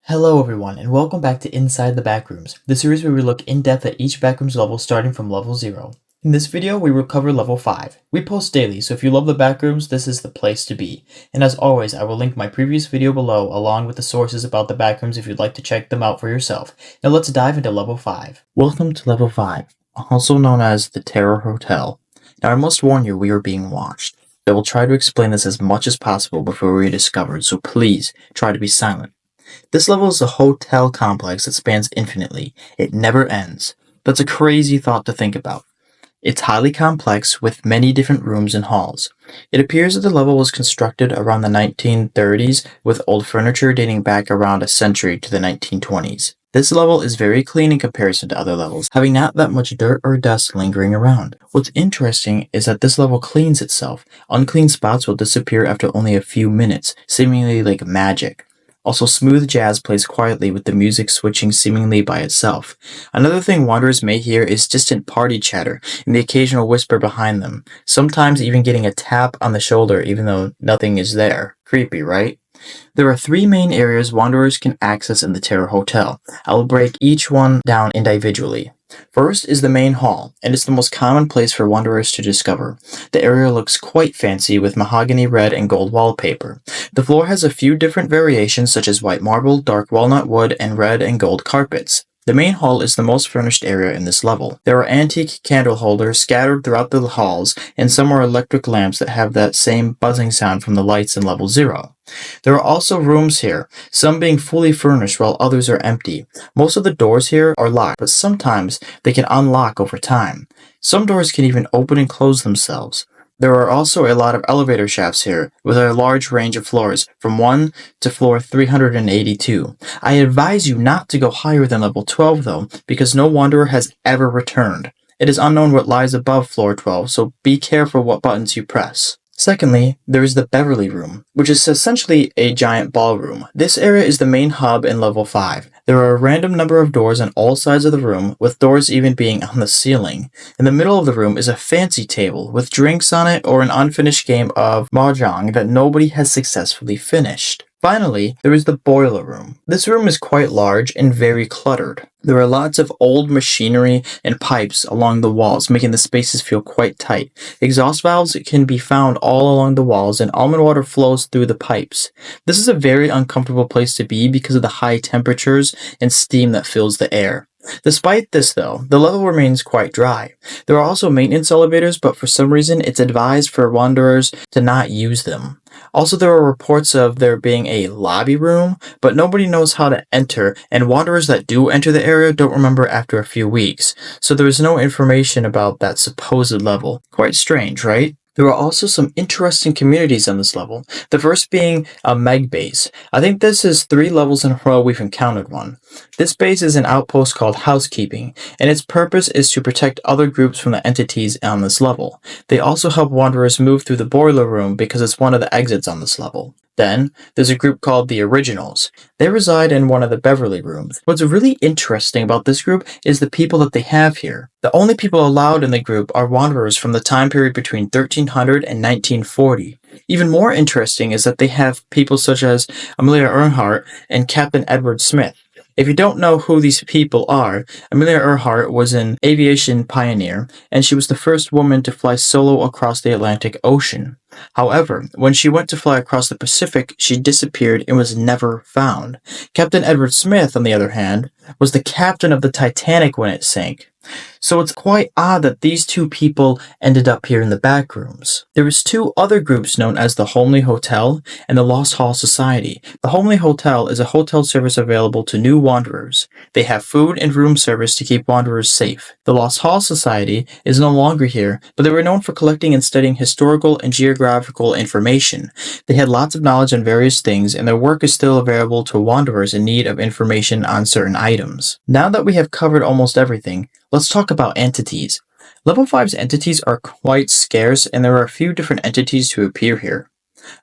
Hello everyone, and welcome back to Inside the Backrooms, the series where we look in depth at each Backrooms level starting from level 0. In this video, we will cover level 5. We post daily, so if you love the Backrooms, this is the place to be. And as always, I will link my previous video below along with the sources about the Backrooms if you'd like to check them out for yourself. Now let's dive into level 5. Welcome to level 5, also known as the Terror Hotel. Now I must warn you, we are being watched. I will try to explain this as much as possible before we are discovered, so please try to be silent. This level is a hotel complex that spans infinitely. It never ends. That's a crazy thought to think about. It's highly complex with many different rooms and halls. It appears that the level was constructed around the 1930s with old furniture dating back around a century to the 1920s. This level is very clean in comparison to other levels, having not that much dirt or dust lingering around. What's interesting is that this level cleans itself. Unclean spots will disappear after only a few minutes, seemingly like magic. Also, smooth jazz plays quietly with the music switching seemingly by itself. Another thing wanderers may hear is distant party chatter and the occasional whisper behind them, sometimes even getting a tap on the shoulder even though nothing is there. Creepy, right? There are 3 main areas wanderers can access in the Terror Hotel. I will break each one down individually. First is the main hall, and it's the most common place for wanderers to discover. The area looks quite fancy with mahogany red and gold wallpaper. The floor has a few different variations such as white marble, dark walnut wood, and red and gold carpets. The main hall is the most furnished area in this level. There are antique candle holders scattered throughout the halls, and some are electric lamps that have that same buzzing sound from the lights in level 0. There are also rooms here, some being fully furnished while others are empty. Most of the doors here are locked, but sometimes they can unlock over time. Some doors can even open and close themselves. There are also a lot of elevator shafts here, with a large range of floors, from 1 to floor 382. I advise you not to go higher than level 12 though, because no wanderer has ever returned. It is unknown what lies above floor 12, so be careful what buttons you press. Secondly, there is the Beverly Room, which is essentially a giant ballroom. This area is the main hub in level 5. There are a random number of doors on all sides of the room, with doors even being on the ceiling. In the middle of the room is a fancy table with drinks on it or an unfinished game of mahjong that nobody has successfully finished. Finally, there is the boiler room. This room is quite large and very cluttered. There are lots of old machinery and pipes along the walls, making the spaces feel quite tight. Exhaust valves can be found all along the walls, and almond water flows through the pipes. This is a very uncomfortable place to be because of the high temperatures and steam that fills the air. Despite this though, the level remains quite dry. There are also maintenance elevators, but for some reason it's advised for wanderers to not use them. Also, there are reports of there being a lobby room, but nobody knows how to enter, and wanderers that do enter the area don't remember after a few weeks, so there is no information about that supposed level. Quite strange, right? There are also some interesting communities on this level, the first being a Meg base. I think this is 3 levels in a row we've encountered one. This base is an outpost called Housekeeping, and its purpose is to protect other groups from the entities on this level. They also help wanderers move through the boiler room because it's one of the exits on this level. Then, there's a group called the Originals. They reside in one of the Beverly rooms. What's really interesting about this group is the people that they have here. The only people allowed in the group are wanderers from the time period between 1300 and 1940. Even more interesting is that they have people such as Amelia Earhart and Captain Edward Smith. If you don't know who these people are, Amelia Earhart was an aviation pioneer, and she was the first woman to fly solo across the Atlantic Ocean. However, when she went to fly across the Pacific, she disappeared and was never found. Captain Edward Smith, on the other hand, was the captain of the Titanic when it sank. So it's quite odd that these 2 people ended up here in the Backrooms. There is 2 other groups known as the Homely Hotel and the Lost Hall Society. The Homely Hotel is a hotel service available to new wanderers. They have food and room service to keep wanderers safe. The Lost Hall Society is no longer here, but they were known for collecting and studying historical and geographical information. They had lots of knowledge on various things, and their work is still available to wanderers in need of information on certain items. Now that we have covered almost everything, let's talk about entities. Level 5's entities are quite scarce, and there are a few different entities to appear here,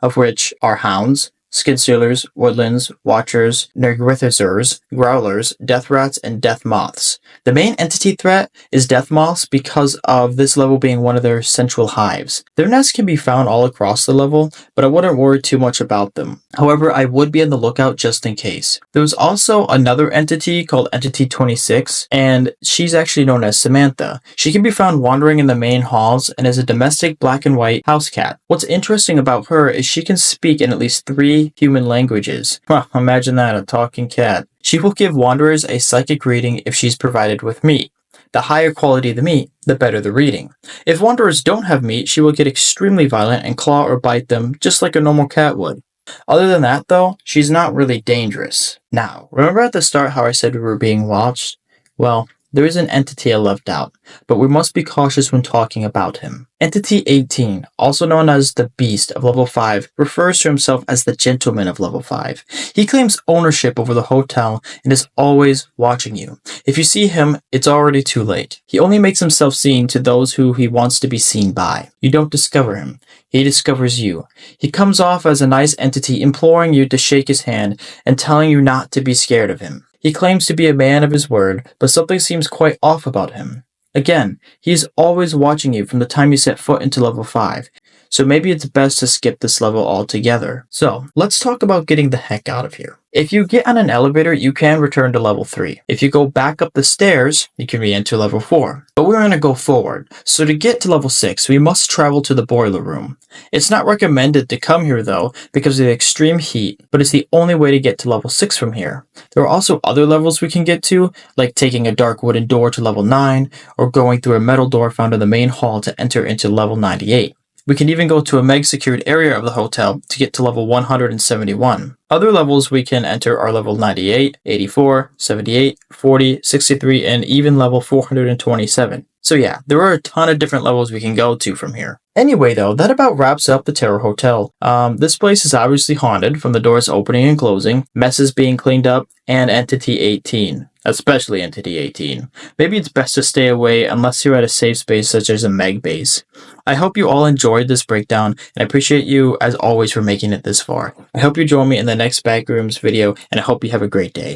of which are hounds, skid stealers, woodlands, watchers, Nergithozers, growlers, death rats, and death moths. The main entity threat is death moths because of this level being one of their central hives. Their nests can be found all across the level, but I wouldn't worry too much about them. However, I would be on the lookout just in case. There's also another entity called Entity 26, and she's actually known as Samantha. She can be found wandering in the main halls and is a domestic black and white house cat. What's interesting about her is she can speak in at least 3 human languages. Imagine that, a talking cat. She will give wanderers a psychic reading if she's provided with meat. The higher quality the meat, the better the reading. If wanderers don't have meat, she will get extremely violent and claw or bite them just like a normal cat would. Other than that though, she's not really dangerous. Now, remember at the start how I said we were being watched? Well, there is an entity I left out, but we must be cautious when talking about him. Entity 18, also known as the Beast of level 5, refers to himself as the Gentleman of level 5. He claims ownership over the hotel and is always watching you. If you see him, it's already too late. He only makes himself seen to those who he wants to be seen by. You don't discover him. He discovers you. He comes off as a nice entity imploring you to shake his hand and telling you not to be scared of him. He claims to be a man of his word, but something seems quite off about him. Again, he is always watching you from the time you set foot into level 5, so maybe it's best to skip this level altogether. So, let's talk about getting the heck out of here. If you get on an elevator, you can return to level 3. If you go back up the stairs, you can re-enter level 4. But we're going to go forward. So to get to level 6, we must travel to the boiler room. It's not recommended to come here though, because of the extreme heat, but it's the only way to get to level 6 from here. There are also other levels we can get to, like taking a dark wooden door to level 9, or going through a metal door found in the main hall to enter into level 98. We can even go to a meg-secured area of the hotel to get to level 171. Other levels we can enter are level 98, 84, 78, 40, 63, and even level 427. So yeah, there are a ton of different levels we can go to from here. Anyway though, that about wraps up the Terror Hotel. This place is obviously haunted from the doors opening and closing, messes being cleaned up, and Entity 18. Especially Entity 18. Maybe it's best to stay away unless you're at a safe space such as a Meg base. I hope you all enjoyed this breakdown, and I appreciate you as always for making it this far. I hope you join me in the next Backrooms video, and I hope you have a great day.